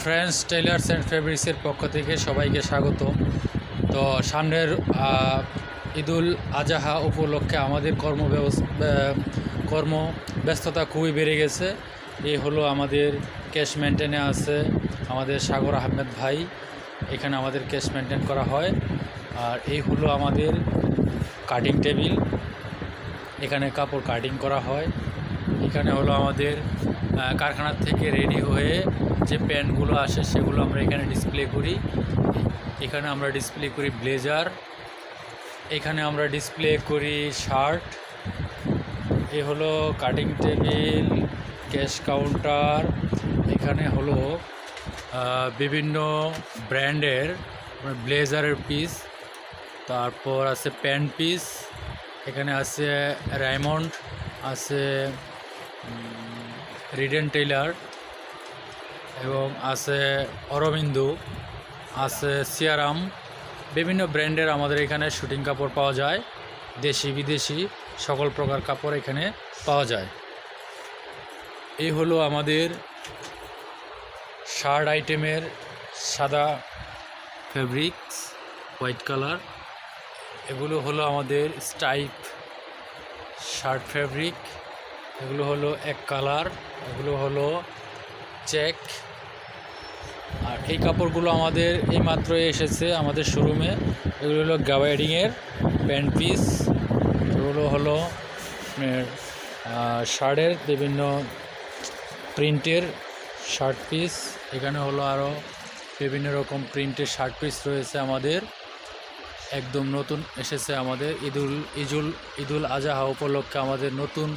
Friends tailors and ফেব্রিক্সের পক্ষ থেকে সবাইকে স্বাগত। তো সামনের ঈদুল আজহা উপলক্ষে আমাদের কর্মব্যস্ততা খুবই বেড়ে গেছে। এই হলো আমাদের ক্যাশ মেনটেনে আছে আমাদের সাগর আহমেদ ভাই, এখানে আমাদের ক্যাশ মেনটেন করা হয়। আর এই হলো আমাদের কাটিং টেবিল, এখানে কাপড় কাটিং করা হয়। এখানে হলো আমাদের কারখানার থেকে রেডি হয়ে যে প্যান্টগুলো আসে সেগুলো আমরা এখানে ডিসপ্লে করি। এখানে আমরা ডিসপ্লে করি ব্লেজার, এখানে আমরা ডিসপ্লে করি শার্ট। এ হলো কাটিং টেবিল, ক্যাশ কাউন্টার। এখানে হলো বিভিন্ন ব্র্যান্ডের ব্লেজারের পিস, তারপর আছে প্যান্ট পিস, এখানে আছে রায়মন্ড, আছে রিডেন টেইলার এবং আছে অরবিন্দু, আছে সিয়ারাম। বিভিন্ন ব্র্যান্ডের আমাদের এখানে শুটিং কাপড় পাওয়া যায়, দেশি বিদেশি সকল প্রকার কাপড় এখানে পাওয়া যায়। এই হলো আমাদের শার্ট আইটেমের সাদা ফেব্রিক্স, হোয়াইট কালার। এগুলো হলো আমাদের স্টাইপ শার্ট ফেব্রিক, এগুলো হলো এক কালার, এগুলো হলো চেক। আর এই কাপড়গুলো আমাদের এই মাত্রই এসেছে আমাদের শোরুমে। এগুলো হলো গাওয়াইডিংয়ের প্যান্ট পিস, এগুলো হলো শার্টের বিভিন্ন প্রিন্টের শার্ট পিস। এখানে হলো আরও বিভিন্ন রকম প্রিন্টের শার্ট পিস রয়েছে আমাদের, একদম নতুন এসেছে আমাদের ঈদুল আজহা উপলক্ষে আমাদের নতুন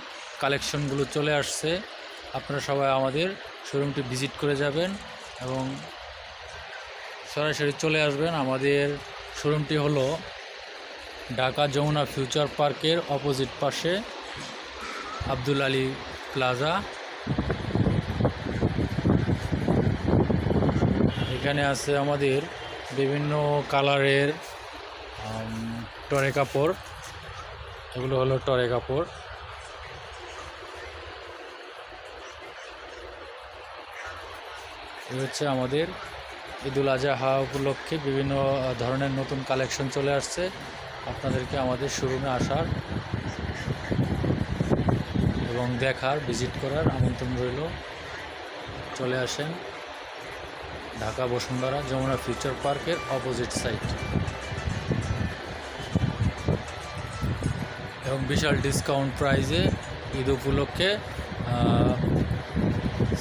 কালেকশনগুলো চলে আসছে। আপনারা সবাই আমাদের শোরুমটি ভিজিট করে যাবেন এবং সরাসরি চলে আসবেন। আমাদের শোরুমটি হলো ঢাকা যমুনা ফিউচার পার্কের অপোজিট পাশে আব্দুল আলী প্লাজা। এখানে আছে আমাদের বিভিন্ন কালারের টরে কাপড়, এগুলো হলো টরে কাপড়। এই হচ্ছে আমাদের ঈদুল আজহা উপলক্ষে বিভিন্ন ধরনের নতুন কালেকশন চলে আসছে। আপনাদেরকে আমাদের শোরুমে আসার এবং দেখার, ভিজিট করার আমন্ত্রণ রইল। চলে আসেন ঢাকা বসুন্ধরা যমুনা ফিউচার পার্কের অপোজিট সাইড। এবং বিশাল ডিসকাউন্ট প্রাইজে ঈদ উপলক্ষে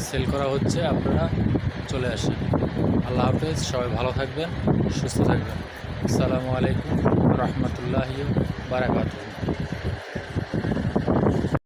সেল করা হচ্ছে, আপনারা চলে আসেন। আল্লাহ হাফেজ, সবাই ভালো থাকবেন, সুস্থ থাকবেন। আসসালামু আলাইকুম রহমতুল্লাহি বারাকাতুহু।